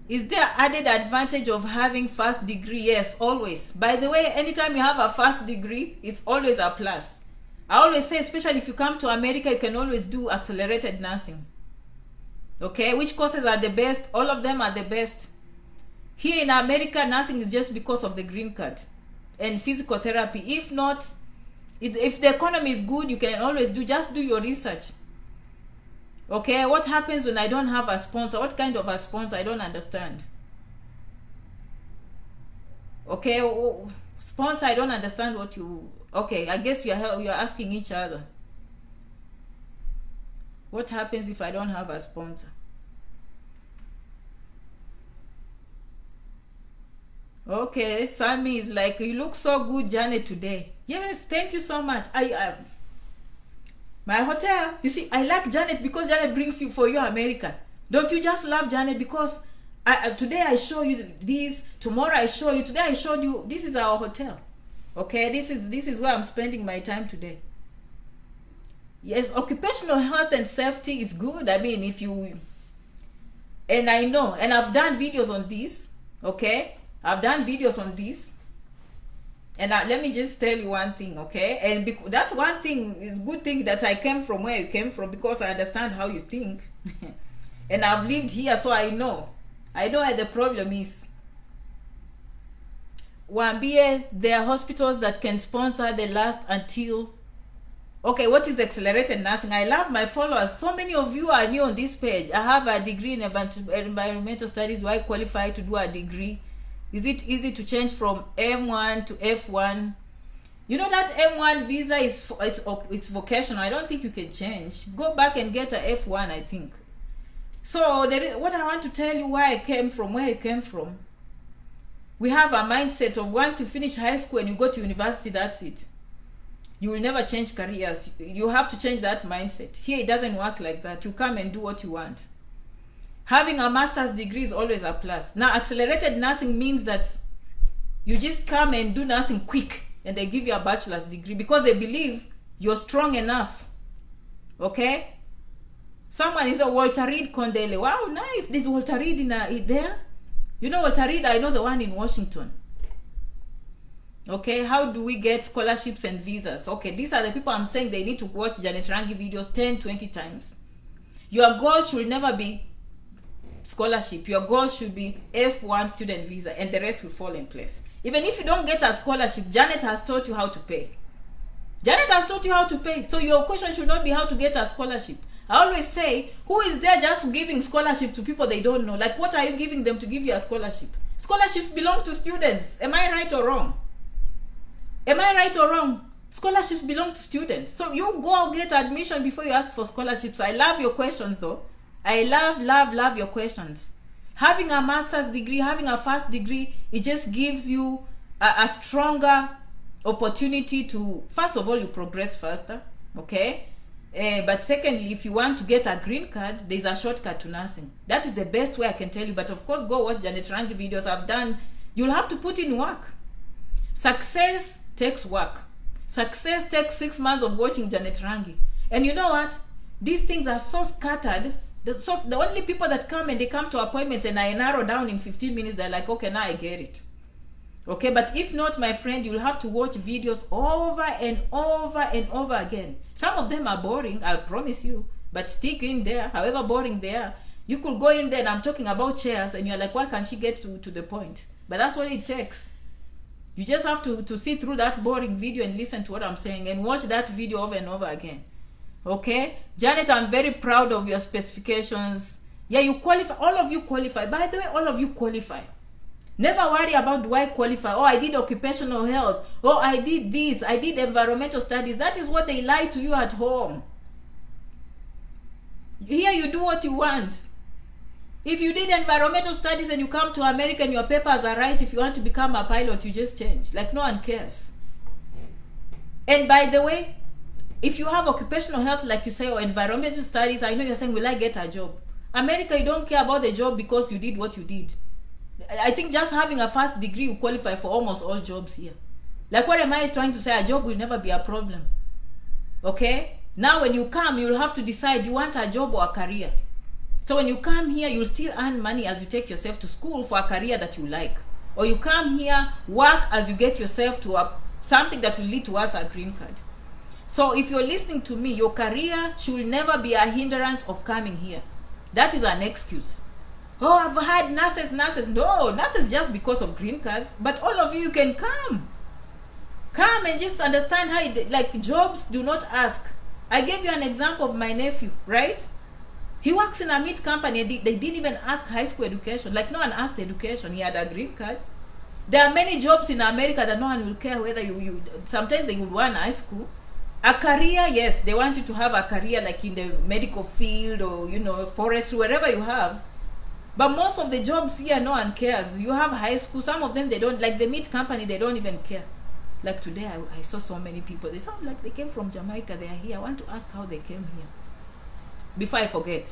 Is there added advantage of having first degree? Yes, always. By the way, anytime you have a first degree, it's always a plus. I always say, especially if you come to America, you can always do accelerated nursing. Okay, which courses are the best? All of them are the best. Here in America, nursing is just because of the green card and physical therapy. If not, if the economy is good, you can always just do your research. Okay, what happens when I don't have a sponsor? What kind of a sponsor? I don't understand. Okay, sponsor, I don't understand what you... Okay, I guess you're asking each other. What happens if I don't have a sponsor? Okay, Sammy is like, you look so good, Janet, today. Yes, thank you so much. My hotel, you see, I like Janet because Janet brings you for your America. Don't you just love Janet? Because today I show you this, tomorrow I show you, today I showed you, this is our hotel. Okay, this is where I'm spending my time today. Yes, occupational health and safety is good. I mean, if you, and I know, and I've done videos on this, okay? I've done videos on this. And let me just tell you one thing, okay? And that's one thing, is good thing that I came from where you came from, because I understand how you think. And I've lived here, so I know where the problem is. Wambie, there are hospitals that can sponsor the last until... Okay, what is accelerated nursing? I love my followers. So many of you are new on this page. I have a degree in environmental studies. Do I qualify to do a degree? Is it easy to change from M1 to F1? You know that M1 visa it's vocational. I don't think you can change. Go back and get a F1, I think. So what I want to tell you, why I came from, where I came from. We have a mindset of once you finish high school and you go to university, that's it. You will never change careers. You have to change that mindset. Here it doesn't work like that. You come and do what you want. Having a master's degree is always a plus. Now, accelerated nursing means that you just come and do nursing quick and they give you a bachelor's degree because they believe you're strong enough. Okay? Someone is a Walter Reed Condele. Wow, nice. There's Walter Reed there. You know Walter Reed? I know the one in Washington. Okay, how do we get scholarships and visas? Okay, these are the people I'm saying they need to watch Janet Rangi videos 10, 20 times. Your goal should never be scholarship. Your goal should be F1 student visa, and the rest will fall in place. Even if you don't get a scholarship, Janet has taught you how to pay. Janet has taught you how to pay. So your question should not be how to get a scholarship. I always say, who is there just giving scholarship to people they don't know? Like, what are you giving them to give you a scholarship? Scholarships belong to students. Am I right or wrong? Am I right or wrong? Scholarships belong to students. So you go get admission before you ask for scholarships. I love your questions though. I love your questions. Having a master's degree, having a first degree, it just gives you a stronger opportunity to, first of all, you progress faster, okay? But secondly, if you want to get a green card, there's a shortcut to nursing. That is the best way I can tell you. But of course, go watch Janet Rangi videos I've done. You'll have to put in work. Success takes work. Success takes 6 months of watching Janet Rangi. And you know what? These things are so scattered. The only people that come and they come to appointments and I narrow down in 15 minutes, they're like, okay, now I get it. Okay, but if not, my friend, you'll have to watch videos over and over and over again. Some of them are boring, I'll promise you, but stick in there, however boring they are. You could go in there and I'm talking about chairs and you're like, why can't she get to the point? But that's what it takes. You just have to see through that boring video and listen to what I'm saying and watch that video over and over again. Okay? Janet, I'm very proud of your specifications. Yeah, you qualify. All of you qualify. By the way, all of you qualify. Never worry about, do I qualify? Oh, I did occupational health. Oh, I did this. I did environmental studies. That is what they lie to you at home. Here you do what you want. If you did environmental studies and you come to America and your papers are right, if you want to become a pilot, you just change. Like, no one cares. And by the way, if you have occupational health, like you say, or environmental studies, I know you're saying, will I get a job? America, you don't care about the job because you did what you did. I think just having a first degree, you qualify for almost all jobs here. Like what am I trying to say? A job will never be a problem. Okay? Now when you come, you will have to decide, you want a job or a career. So when you come here, you'll still earn money as you take yourself to school for a career that you like. Or you come here, work as you get yourself to something that will lead towards a green card. So if you're listening to me, your career should never be a hindrance of coming here. That is an excuse. Oh, I've had nurses. No, nurses just because of green cards. But all of you can come. Come and just understand how like jobs do not ask. I gave you an example of my nephew, right? He works in a meat company. They didn't even ask high school education. Like no one asked education. He had a green card. There are many jobs in America that no one will care whether you sometimes they would want high school. A career, yes, they want you to have a career like in the medical field or, you know, forestry, wherever you have. But most of the jobs here, no one cares. You have high school. Some of them, they don't, like the meat company, they don't even care. Like today, I saw so many people. They sound like they came from Jamaica. They are here. I want to ask how they came here. Before I forget,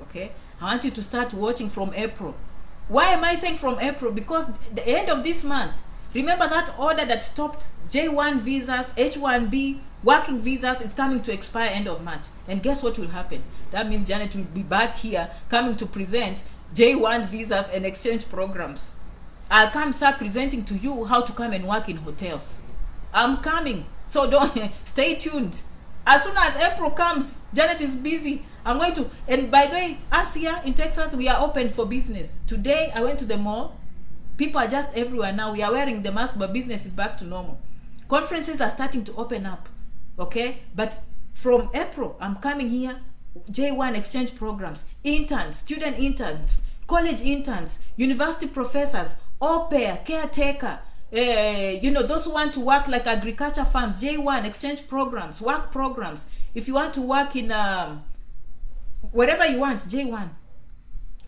okay? I want you to start watching from April. Why am I saying from April? Because the end of this month, remember that order that stopped J1 visas, H1B, working visas is coming to expire end of March. And guess what will happen? That means Janet will be back here coming to present J1 visas and exchange programs. I'll come start presenting to you how to come and work in hotels. I'm coming. So don't stay tuned. As soon as April comes, Janet is busy. I'm going to, and by the way, us here in Texas, we are open for business. Today, I went to the mall. People are just everywhere now. We are wearing the mask, but business is back to normal. Conferences are starting to open up. Okay? But from April, I'm coming here. J1 exchange programs, interns, student interns, college interns, university professors, au pair, caretaker, you know, those who want to work like agriculture farms, J1 exchange programs, work programs. If you want to work in wherever you want, J1,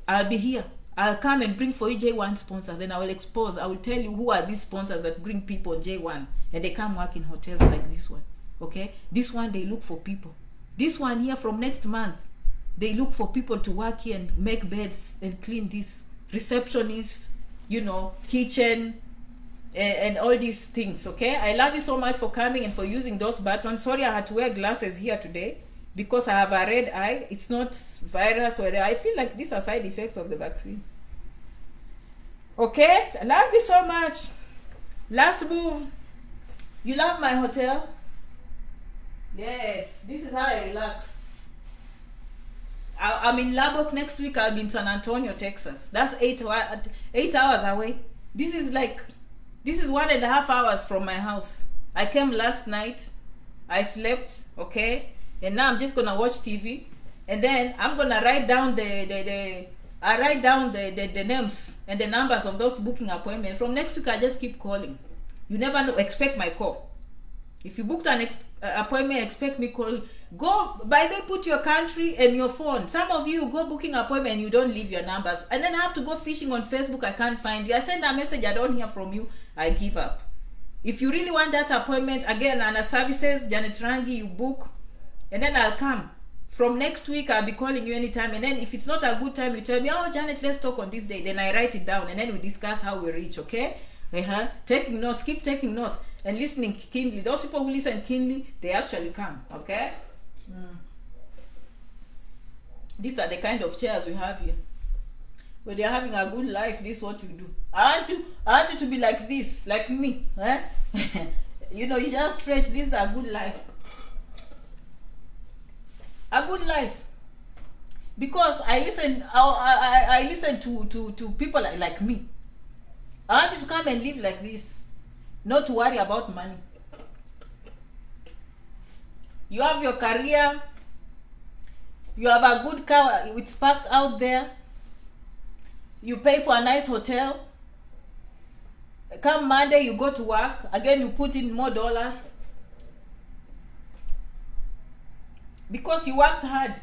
I'll be here. I'll come and bring for you J1 sponsors, and I will expose, I will tell you who are these sponsors that bring people J1 and they come work in hotels like this one. Okay? This one, they look for people. This one here from next month, they look for people to work here and make beds and clean this, receptionists, you know, kitchen, and all these things, okay? I love you so much for coming and for using those buttons. Sorry I had to wear glasses here today because I have a red eye. It's not virus or I feel like these are side effects of the vaccine. Okay? I love you so much. Last move. You love my hotel? Yes, this is how I relax. I'm in Lubbock. Next week I'll be in San Antonio, Texas. That's 8 hours away. This is 1.5 hours from my house. I came last night. I slept, okay? And now I'm just gonna watch TV. And then I'm gonna write down the names and the numbers of those booking appointments. From next week I just keep calling. You never know, expect my call. If you booked an appointment, expect me call. Go, by the way, put your country and your phone. Some of you go booking appointment and you don't leave your numbers. And then I have to go fishing on Facebook, I can't find you. I send a message, I don't hear from you, I give up. If you really want that appointment, again, Anna Services, Janet Rangi, you book. And then I'll come. From next week, I'll be calling you anytime. And then if it's not a good time, you tell me, oh, Janet, let's talk on this day. Then I write it down and then we discuss how we reach, okay? Taking notes, keep taking notes. And listening keenly. Those people who listen keenly, they actually come. Okay? These are the kind of chairs we have here. When you're having a good life, this is what you do. I want you to be like this, like me. Eh? You know, you just stretch. This is a good life. A good life. Because I listen to people like me. I want you to come and live like this, not to worry about money. You have your career, you have a good car, it's parked out there, you pay for a nice hotel. Come Monday, you go to work, again you put in more dollars. Because you worked hard.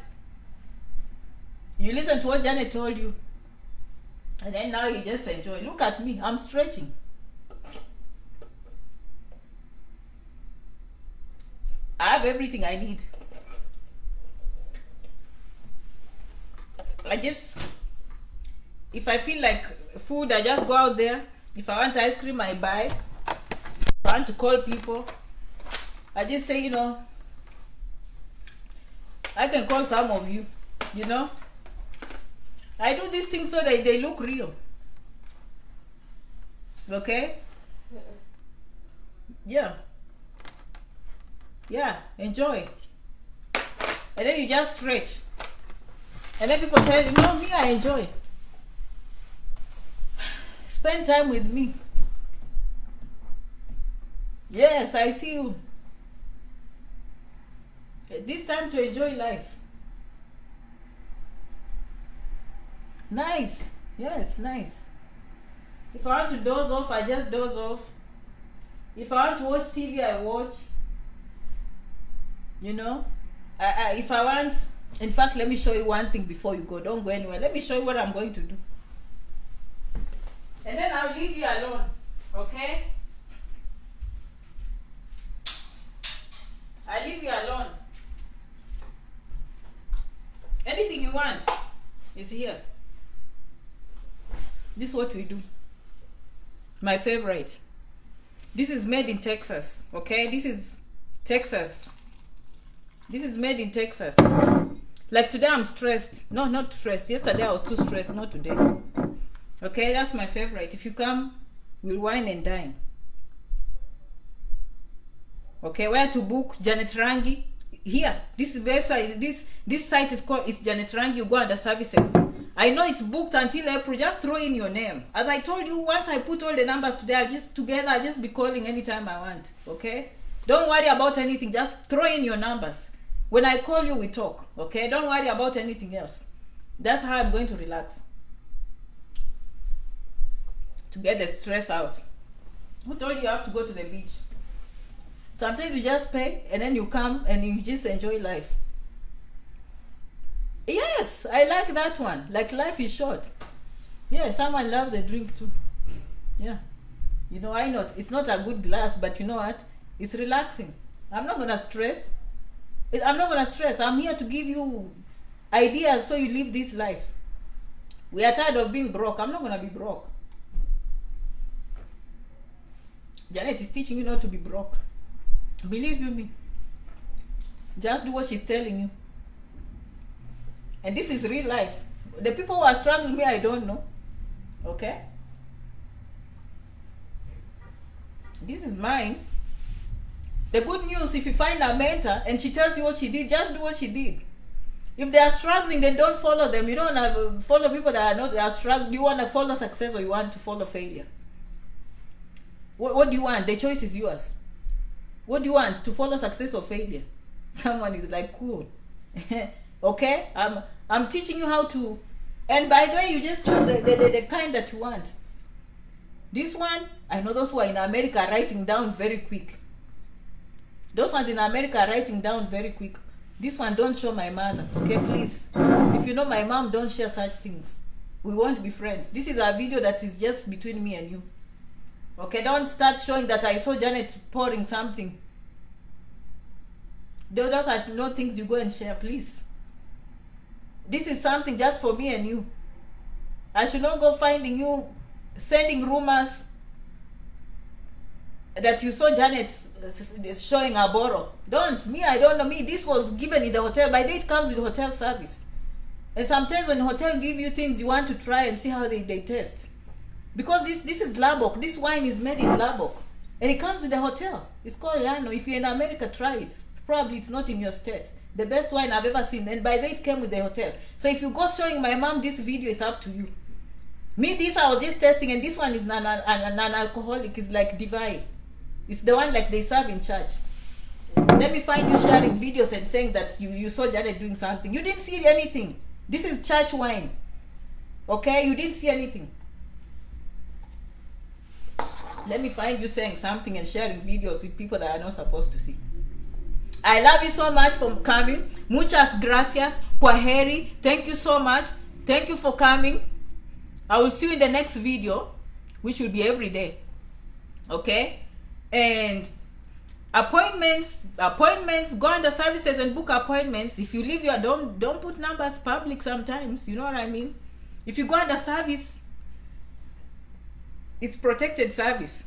You listen to what Janet told you. And then now you just enjoy. Look at me, I'm stretching. I have everything I need. If I feel like food, I just go out there. If I want ice cream, I buy. If I want to call people, I just say, you know, I can call some of you, you know. I do these things so that they look real. Okay? Yeah. Yeah, enjoy. And then you just stretch. And then people tell you, no, me, I enjoy. Spend time with me. Yes, I see you. This time to enjoy life. Nice. Yes, nice. If I want to doze off, I just doze off. If I want to watch TV, I watch. You know, if I want, in fact, let me show you one thing before you go. Don't go anywhere. Let me show you what I'm going to do. And then I'll leave you alone. Okay? I'll leave you alone. Anything you want is here. This is what we do. My favorite. This is made in Texas. Okay? This is Texas. This is made in Texas. Like today I'm stressed. No, not stressed. Yesterday I was too stressed, not today. Okay, that's my favorite. If you come, we'll wine and dine. Okay, where to book? Janet Rangi. Here, this website, this site is called, it's Janet Rangi. You go under services. I know it's booked until April. Just throw in your name. As I told you, once I put all the numbers today, I'll just be calling anytime I want. Okay? Don't worry about anything. Just throw in your numbers. When I call you, we talk. Okay? Don't worry about anything else. That's how I'm going to relax. To get the stress out. Who told you you have to go to the beach? Sometimes you just pay and then you come and you just enjoy life. Yes, I like that one. Like life is short. Yeah, someone loves a drink too. Yeah. You know, why not? It's not a good glass, but you know what? It's relaxing. I'm not going to stress. I'm here to give you ideas so you live this life. We are tired of being broke. I'm not going to be broke. Janet is teaching you not to be broke. Believe you me. Just do what she's telling you. And this is real life. The people who are struggling here, I don't know. Okay? This is mine. The good news, if you find a mentor and she tells you what she did, just do what she did. If they are struggling, then don't follow them. You don't want to follow people that are struggling. You want to follow success or you want to follow failure? What do you want? The choice is yours. What do you want? To follow success or failure? Someone is like, cool. Okay? I'm teaching you how to. And by the way, you just choose the kind that you want. This one, I know those who are in America are writing down very quick. Those ones in America are writing down very quick. This one, don't show my mother. Okay, please. If you know my mom, don't share such things. We won't be friends. This is a video that is just between me and you. Okay, don't start showing that I saw Janet pouring something. Those are no things you go and share, please. This is something just for me and you. I should not go finding you, sending rumors that you saw Janet showing a borrow. Don't. Me, I don't know. Me, this was given in the hotel. By the way, it comes with hotel service. And sometimes when hotel give you things, you want to try and see how they taste. Because this is Labok. This wine is made in Labok. And it comes with the hotel. It's called Yano. If you're in America, try it. Probably it's not in your state. The best wine I've ever seen, and by the way, it came with the hotel. So if you go showing my mom this video, it's up to you. Me, this I was just testing, and this one is non-alcoholic. It's like divine. It's the one like they serve in church. Let me find you sharing videos and saying that you saw Janet doing something. You didn't see anything. This is church wine. Okay? You didn't see anything. Let me find you saying something and sharing videos with people that are not supposed to see. I love you so much for coming. Muchas gracias. Kwaheri. Thank you so much. Thank you for coming. I will see you in the next video, which will be every day. Okay? And appointments, go under services and book appointments. If you leave your, don't put numbers public sometimes. You know what I mean? If you go under service, it's protected service.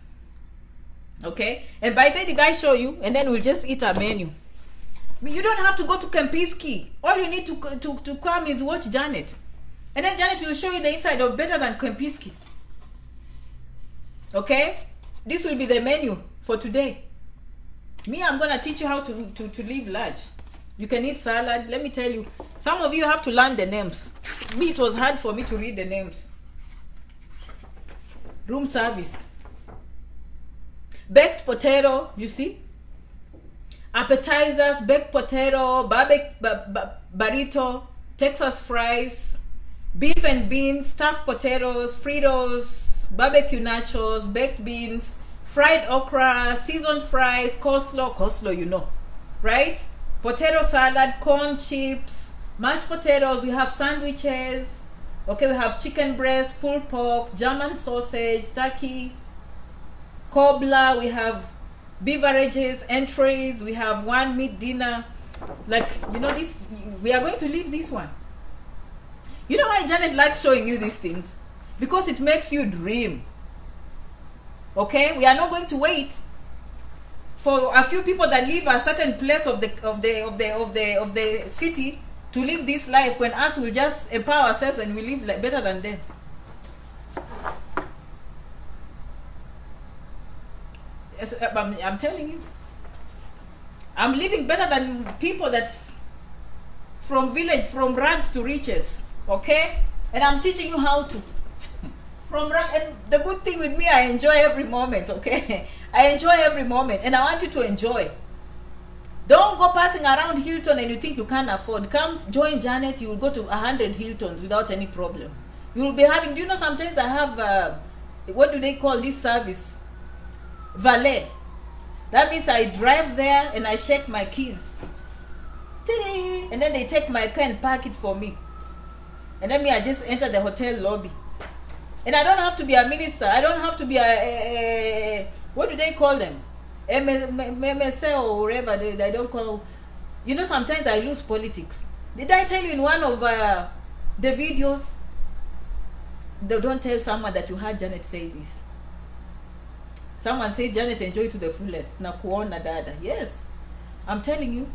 Okay? And by then, did I show you? And then we'll just eat a menu. You don't have to go to Kempinski. All you need to come is watch Janet. And then Janet will show you the inside of Better Than Kempinski. Okay? This will be the menu for today. Me, I'm going to teach you how to live large. You can eat salad. Let me tell you. Some of you have to learn the names. Me, it was hard for me to read the names. Room service. Baked potato, you see? Appetizers, baked potato, burrito, Texas fries, beef and beans, stuffed potatoes, Fritos, barbecue nachos, baked beans, fried okra, seasoned fries, coleslaw, you know, right? Potato salad, corn chips, mashed potatoes, we have sandwiches, okay, we have chicken breast, pulled pork, German sausage, turkey, cobbler, we have beverages, entrees, we have one meat dinner. Like, you know, this, we are going to leave this one. You know why Janet likes showing you these things? Because it makes you dream. Okay? We are not going to wait for a few people that live a certain place of the city to live this life, when us will just empower ourselves and we live like better than them. I'm telling you, I'm living better than people that's from village, from rags to riches. Okay? And I'm teaching you how to. And the good thing with me, I enjoy every moment. Okay? I enjoy every moment, and I want you to enjoy. Don't go passing around Hilton and you think you can't afford. Come join Janet. You will go to 100 Hiltons without any problem. You will be having, do you know, sometimes I have what do they call this service? Valet. That means I drive there and I shake my keys, and then they take my car and park it for me, and then I just enter the hotel lobby. And I don't have to be a minister. I don't have to be a what do they call them? MSA or whatever they don't call. You know, sometimes I lose politics. Did I tell you in one of the videos? Don't tell someone that you heard Janet say this. Someone says Janet enjoy to the fullest. Na kuona dada. Yes, I'm telling you.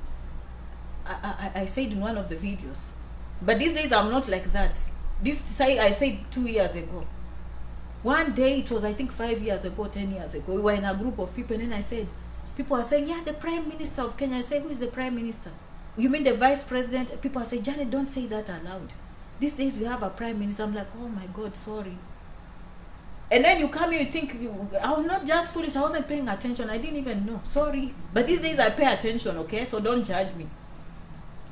I said in one of the videos. But these days I'm not like that. I said 2 years ago. One day, it was I think 5 years ago, 10 years ago, we were in a group of people, and then I said, people are saying, yeah, the Prime Minister of Kenya. I said, who is the Prime Minister? You mean the Vice President? People are saying, Janet, don't say that aloud. These days we have a Prime Minister. I'm like, oh my God, sorry. And then you come here, you think, I was not just foolish, I wasn't paying attention, I didn't even know, sorry. But these days I pay attention, okay? So don't judge me.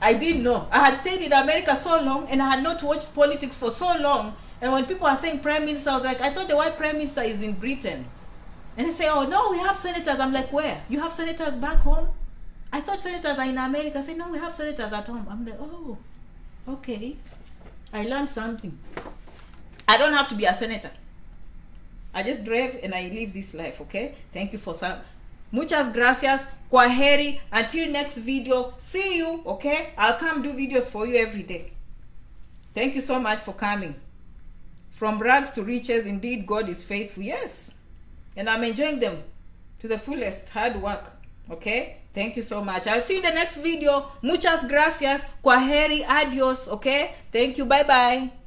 I didn't know. I had stayed in America so long, and I had not watched politics for so long. And when people are saying Prime Minister, I was like, I thought the word Prime Minister is in Britain. And they say, oh no, we have senators. I'm like, where? You have senators back home? I thought senators are in America. I say, no, we have senators at home. I'm like, oh, okay. I learned something. I don't have to be a senator. I just drive and I live this life, okay? Thank you for some. Muchas gracias. Kwaheri. Until next video. See you, okay? I'll come do videos for you every day. Thank you so much for coming. From rags to riches, indeed, God is faithful. Yes. And I'm enjoying them to the fullest. Hard work. Okay? Thank you so much. I'll see you in the next video. Muchas gracias. Kwaheri. Adios. Okay? Thank you. Bye-bye.